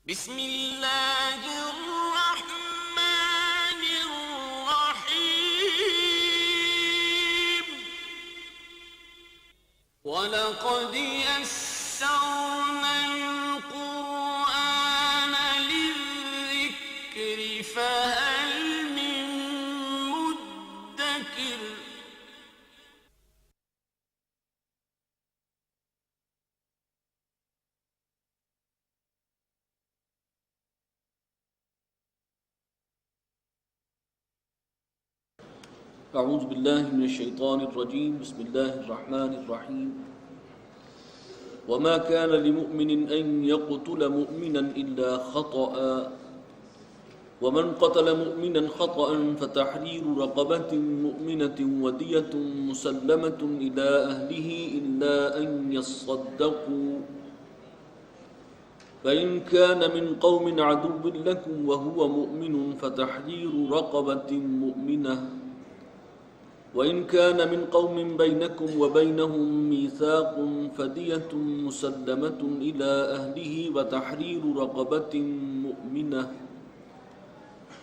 بسم اللہ الرحمن الرحیم وَلَقَدْ يَسَّرْنَا الْقُرْآنَ لِلذِّكْرِ فَهَلْ مِن مُدَّكِرٍ اعوذ باللہ من الشیطان الرجیم بسم اللہ الرحمن الرحیم وما كان لمؤمن ان يقتل مؤمنا الا خطأ ومن قتل مؤمنا خطأ فتحرير رقبة مؤمنة ودية مسلمة الى اهله الا ان يصدقوا فإن كان من قوم عدو لكم وهو مؤمن فتحرير رقبة مؤمنة وَإِن كَانَ مِن قَوْمٍ بَيْنَكُمْ وَبَيْنَهُم مِّيثَاقٌ فَدِيَةٌ مُّسَلَّمَةٌ إِلَىٰ أَهْلِهِ وَتَحْرِيرُ رَقَبَةٍ مُّؤْمِنَةٍ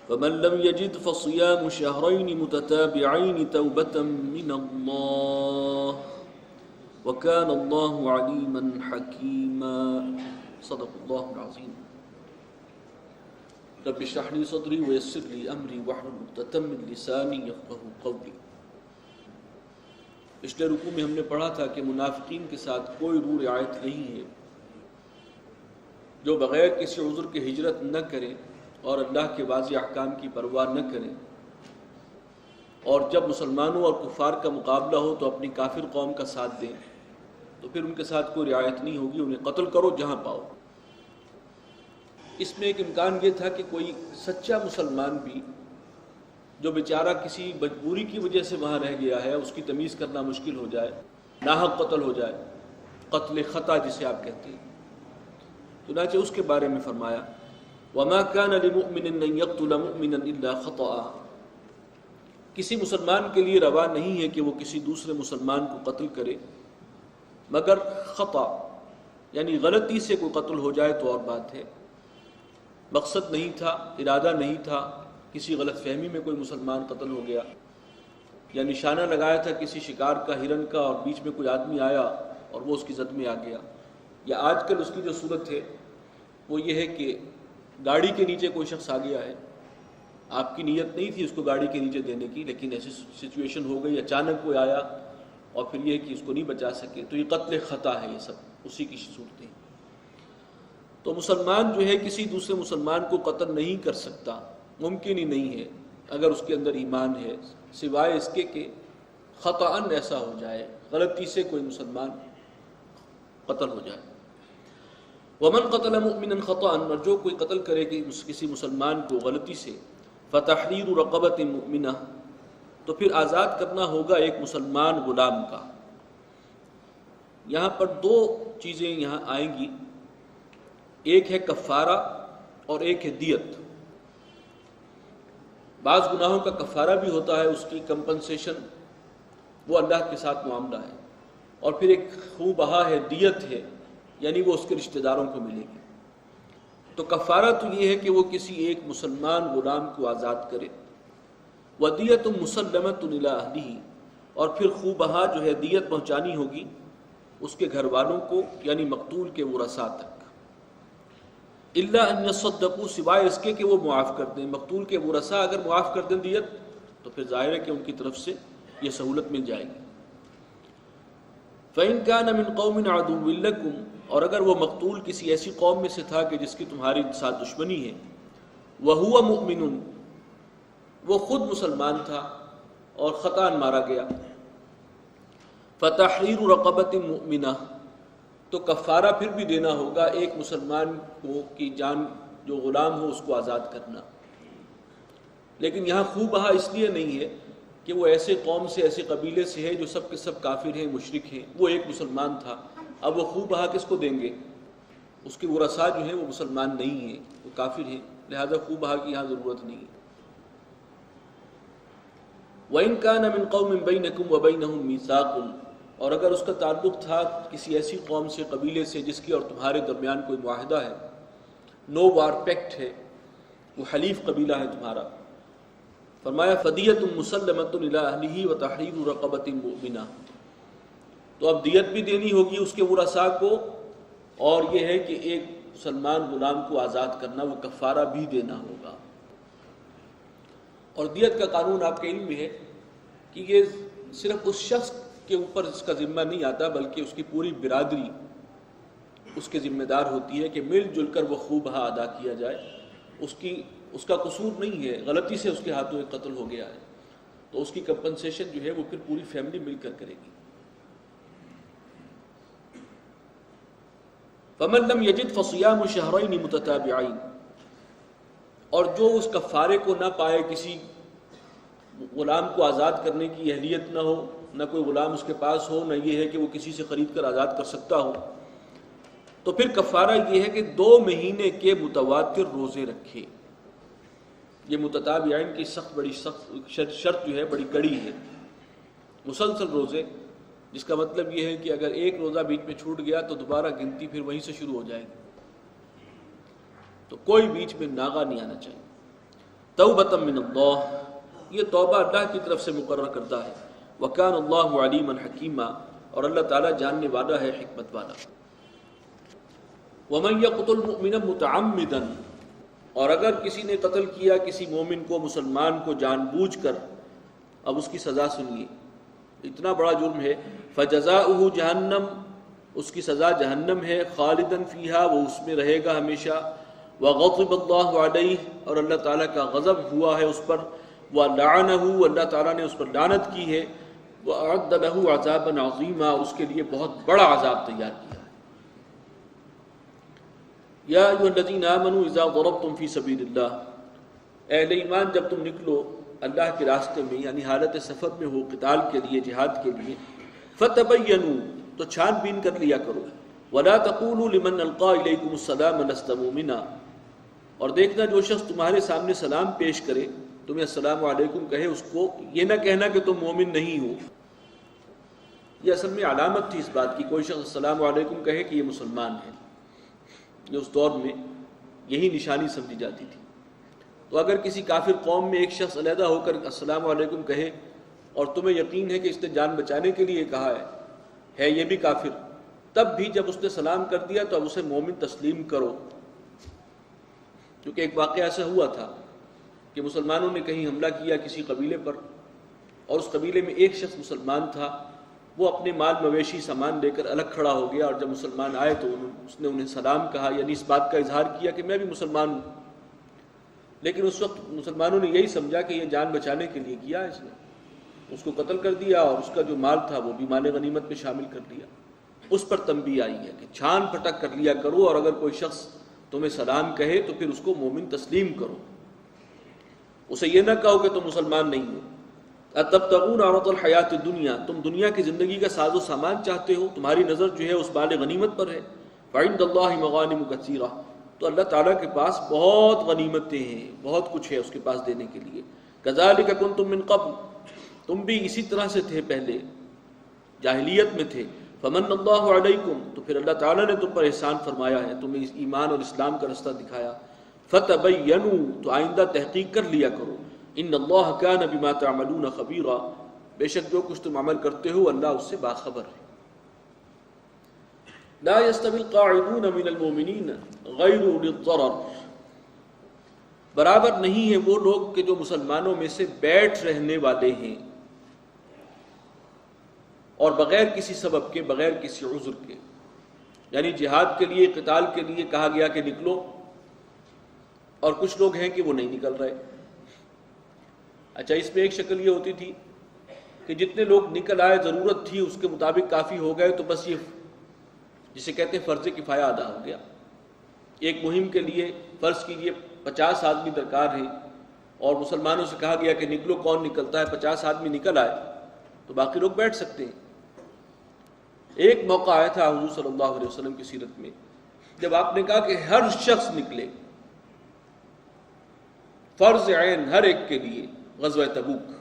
فَمَن لَّمْ يَجِدْ فَصِيَامُ شَهْرَيْنِ مُتَتَابِعَيْنِ تَوْبَةً مِّنَ اللَّهِ وَكَانَ اللَّهُ عَلِيمًا حَكِيمًا صدق اللہ العظیم رب اشرح لي صدری ويسر لي أمری واحلل عقدۃ من لسانی یفقہوا قولی۔ پچھلے رکوع میں ہم نے پڑھا تھا کہ منافقین کے ساتھ کوئی رو رعایت نہیں ہے جو بغیر کسی عذر کے ہجرت نہ کریں اور اللہ کے واضح احکام کی پرواہ نہ کریں، اور جب مسلمانوں اور کفار کا مقابلہ ہو تو اپنی کافر قوم کا ساتھ دیں، تو پھر ان کے ساتھ کوئی رعایت نہیں ہوگی، انہیں قتل کرو جہاں پاؤ۔ اس میں ایک امکان یہ تھا کہ کوئی سچا مسلمان بھی جو بیچارہ کسی مجبوری کی وجہ سے وہاں رہ گیا ہے، اس کی تمیز کرنا مشکل ہو جائے، ناحق قتل ہو جائے، قتل خطا جسے آپ کہتے ہیں۔ چنانچہ اس کے بارے میں فرمایا وَمَا كَانَ لِمُؤْمِنٍ أَن يَقْتُلَ مُؤْمِنًا إِلَّا خَطَأً، کسی مسلمان کے لیے روا نہیں ہے کہ وہ کسی دوسرے مسلمان کو قتل کرے مگر خطا، یعنی غلطی سے کوئی قتل ہو جائے تو اور بات ہے، مقصد نہیں تھا، ارادہ نہیں تھا، کسی غلط فہمی میں کوئی مسلمان قتل ہو گیا، یا نشانہ لگایا تھا کسی شکار کا، ہرن کا، اور بیچ میں کوئی آدمی آیا اور وہ اس کی زد میں آ گیا، یا آج کل اس کی جو صورت ہے وہ یہ ہے کہ گاڑی کے نیچے کوئی شخص آ گیا ہے، آپ کی نیت نہیں تھی اس کو گاڑی کے نیچے دینے کی، لیکن ایسی سچویشن ہو گئی، اچانک کوئی آیا اور پھر یہ کہ اس کو نہیں بچا سکے، تو یہ قتل خطا ہے، یہ سب اسی کی صورتیں۔ تو مسلمان جو ہے کسی دوسرے مسلمان کو قتل نہیں کر سکتا، ممکن ہی نہیں ہے اگر اس کے اندر ایمان ہے، سوائے اس کے کہ خطأً ایسا ہو جائے، غلطی سے کوئی مسلمان قتل ہو جائے۔ وَمَن قَتَلَ مُؤْمِنًا خَطَأً، اور جو کوئی قتل کرے کہ کسی مسلمان کو غلطی سے، فَتَحْرِيرُ رَقَبَةٍ مُؤْمِنَةٍ، تو پھر آزاد کرنا ہوگا ایک مسلمان غلام کا۔ یہاں پر دو چیزیں یہاں آئیں گی، ایک ہے کفارہ اور ایک ہے دیت۔ بعض گناہوں کا کفارہ بھی ہوتا ہے، اس کی کمپنسیشن وہ اللہ کے ساتھ معاملہ ہے، اور پھر ایک خوں بہا ہے، دیت ہے، یعنی وہ اس کے رشتہ داروں کو ملے گی۔ تو کفارہ تو یہ ہے کہ وہ کسی ایک مسلمان غلام کو آزاد کرے، وَدِيَةٌ مُسَلَّمَةٌ إِلَىٰ أَهْلِهِ، اور پھر خوں بہا جو ہے دیت پہنچانی ہوگی اس کے گھر والوں کو، یعنی مقتول کے ورثاء تک، الا ان يصدقوا، سوائے اس کے کہ وہ معاف کر دیں۔ مقتول کے ورثاء اگر معاف کر دیں دیت تو پھر ظاہر ہے کہ ان کی طرف سے یہ سہولت مل جائے گی۔ فإن كان من قوم عدو لكم، اور اگر وہ مقتول کسی ایسی قوم میں سے تھا کہ جس کی تمہاری ساتھ دشمنی ہے، وهو مؤمن، وہ خود مسلمان تھا اور خطأ مارا گیا، فتحریر رقبۃ مؤمنہ، تو کفارہ پھر بھی دینا ہوگا ایک مسلمان کو کی جان جو غلام ہو اس کو آزاد کرنا۔ لیکن یہاں خوں بہا اس لیے نہیں ہے کہ وہ ایسے قوم سے، ایسے قبیلے سے ہے جو سب کے سب کافر ہیں، مشرک ہیں، وہ ایک مسلمان تھا، اب وہ خوں بہا کس کو دیں گے؟ اس کے ورثاء جو ہیں وہ مسلمان نہیں ہیں، وہ کافر ہیں، لہذا خوں بہا کی یہاں ضرورت نہیں ہے۔ وَإِن كَانَ مِن قَوْمٍ بَيْنَكُمْ وَبَيْنَهُم مِّيثَاقٌ، اور اگر اس کا تعلق تھا کسی ایسی قوم سے، قبیلے سے جس کی اور تمہارے درمیان کوئی معاہدہ ہے، نو وار پیکٹ ہے، وہ حلیف قبیلہ ہے تمہارا. فرمایا فدیۃ مسلمۃ الی اہلہ وتحریر رقبۃ مؤمنہ، تو اب دیت بھی دینی ہوگی اس کے ورثاء کو، اور یہ ہے کہ ایک مسلمان غلام کو آزاد کرنا، وہ کفارہ بھی دینا ہوگا. اور دیت کا قانون آپ کے علم میں ہے کہ یہ صرف اس شخص کے اوپر اس کا ذمہ نہیں آتا، بلکہ اس کی پوری برادری اس کے ذمہ دار ہوتی ہے کہ مل جل کر وہ خوبہ ادا کیا جائے. اس کا قصور نہیں ہے، غلطی سے اس کے ہاتھوں ایک قتل ہو گیا ہے تو اس کی کمپنسیشن جو ہے وہ پھر پوری فیملی مل کر کرے گی. فمن لم یجد فصیام شہرین متتابعین، اور جو اس کفارے کو نہ پائے، کسی غلام کو آزاد کرنے کی اہلیت نہ ہو، نہ کوئی غلام اس کے پاس ہو، نہ یہ ہے کہ وہ کسی سے خرید کر آزاد کر سکتا ہو، تو پھر کفارہ یہ ہے کہ 2 مہینے کے متواتر روزے رکھے. یہ متتابعین کی بڑی سخت شرط جو ہے بڑی کڑی ہے. مسلسل روزے، جس کا مطلب یہ ہے کہ اگر ایک روزہ بیچ میں چھوٹ گیا تو دوبارہ گنتی پھر وہیں سے شروع ہو جائے گی، تو کوئی بیچ میں ناغہ نہیں آنا چاہیے. توبۃ من اللہ، یہ توبہ اللہ کی طرف سے مقرر کردہ ہے. وکان اللہ علیما حکیما، اور اللہ تعالیٰ جاننے والا ہے، حکمت والا. ومن یقتل مؤمنا متعمدا، اور اگر کسی نے قتل کیا کسی مومن کو، مسلمان کو جان بوجھ کر، اب اس کی سزا سنیے، اتنا بڑا جرم ہے. فجزاؤہ جہنم، اس کی سزا جہنم ہے. خالدا فیہا، وہ اس میں رہے گا ہمیشہ. وغضب اللہ علیہ، اور اللہ تعالیٰ کا غضب ہوا ہے اس پر. ولعنہ، اللہ تعالیٰ نے اس پر لعنت کی ہے. واعد لہ عذابا عظیما، اس کے لیے بہت بڑا عذاب تیار کیا ہے. یا ایھا الذین آمنوا اذا ضربتم فی سبیل اللہ، اہل ایمان جب تم نکلو اللہ کے راستے میں، یعنی حالت سفر میں ہو، قتال کے لیے، جہاد کے لیے، فتبینوا، تو چھان بین کر لیا کرو. ولا تقولوا لمن القى الیکم السلام لست مؤمنا، اور دیکھنا جو شخص تمہارے سامنے سلام پیش کرے، تمہیں السلام علیکم کہے، اس کو یہ نہ کہنا کہ تم مومن نہیں ہو. یہ اصل میں علامت تھی اس بات کی، کوئی شخص السلام علیکم کہے کہ یہ مسلمان ہے. یہ اس دور میں یہی نشانی سمجھی جاتی تھی. تو اگر کسی کافر قوم میں ایک شخص علیحدہ ہو کر السلام علیکم کہے اور تمہیں یقین ہے کہ اس نے جان بچانے کے لیے کہا ہے یہ بھی کافر، تب بھی جب اس نے سلام کر دیا تو اب اسے مومن تسلیم کرو. کیونکہ ایک واقعہ ایسا ہوا تھا کہ مسلمانوں نے کہیں حملہ کیا کسی قبیلے پر، اور اس قبیلے میں ایک شخص مسلمان تھا، وہ اپنے مال مویشی سامان لے کر الگ کھڑا ہو گیا، اور جب مسلمان آئے تو اس نے انہیں سلام کہا، یعنی اس بات کا اظہار کیا کہ میں بھی مسلمان ہوں. لیکن اس وقت مسلمانوں نے یہی سمجھا کہ یہ جان بچانے کے لیے کیا، اس نے اس کو قتل کر دیا اور اس کا جو مال تھا وہ بھی مال غنیمت میں شامل کر دیا. اس پر تنبیہ آئی ہے کہ چھان پھٹک کر لیا کرو، اور اگر کوئی شخص تمہیں سلام کہے تو پھر اس کو مومن تسلیم کرو، اسے یہ نہ کہو کہ تم مسلمان نہیں ہو. اتبتغون عرض الحیات الدنیا، تم دنیا کی زندگی کا ساز و سامان چاہتے ہو، تمہاری نظر جو ہے اس مال غنیمت پر ہے. فعند اللہ مغانم کثیرہ، تو اللہ تعالیٰ کے پاس بہت غنیمتیں ہیں، بہت کچھ ہے اس کے پاس دینے کے لیے. کذالک کنتم من قبل، تم بھی اسی طرح سے تھے پہلے، جاہلیت میں تھے. فمن اللہ علیکم، تو پھر اللہ تعالیٰ نے تم پر احسان فرمایا ہے، تمہیں ایمان اور اسلام کا رستہ دکھایا. فتبینوا، تو آئندہ تحقیق کر لیا کرو. ان اللہ کان بما تعملون خبیرا، بے شک جو کچھ تم عمل کرتے ہو اللہ اس سے باخبر ہے. لا يستوي القاعدون من المؤمنین غیر اولی الضرر، برابر نہیں ہے وہ لوگ کہ جو مسلمانوں میں سے بیٹھ رہنے والے ہیں اور بغیر کسی سبب کے، بغیر کسی عذر کے. یعنی جہاد کے لیے، قتال کے لیے کہا گیا کہ نکلو، اور کچھ لوگ ہیں کہ وہ نہیں نکل رہے. اچھا، اس میں ایک شکل یہ ہوتی تھی کہ جتنے لوگ نکل آئے، ضرورت تھی اس کے مطابق کافی ہو گئے، تو بس یہ جسے کہتے ہیں فرض کفایہ ادا ہو گیا. ایک مہم کے لیے فرض کیجیے 50 آدمی درکار ہیں، اور مسلمانوں سے کہا گیا کہ نکلو، کون نکلتا ہے؟ 50 آدمی نکل آئے تو باقی لوگ بیٹھ سکتے ہیں. ایک موقع آیا تھا حضور صلی اللہ علیہ وسلم کی سیرت میں، جب آپ نے کہا کہ ہر شخص نکلے، فرض عین ہر ایک کے لیے، غزوہ تبوک.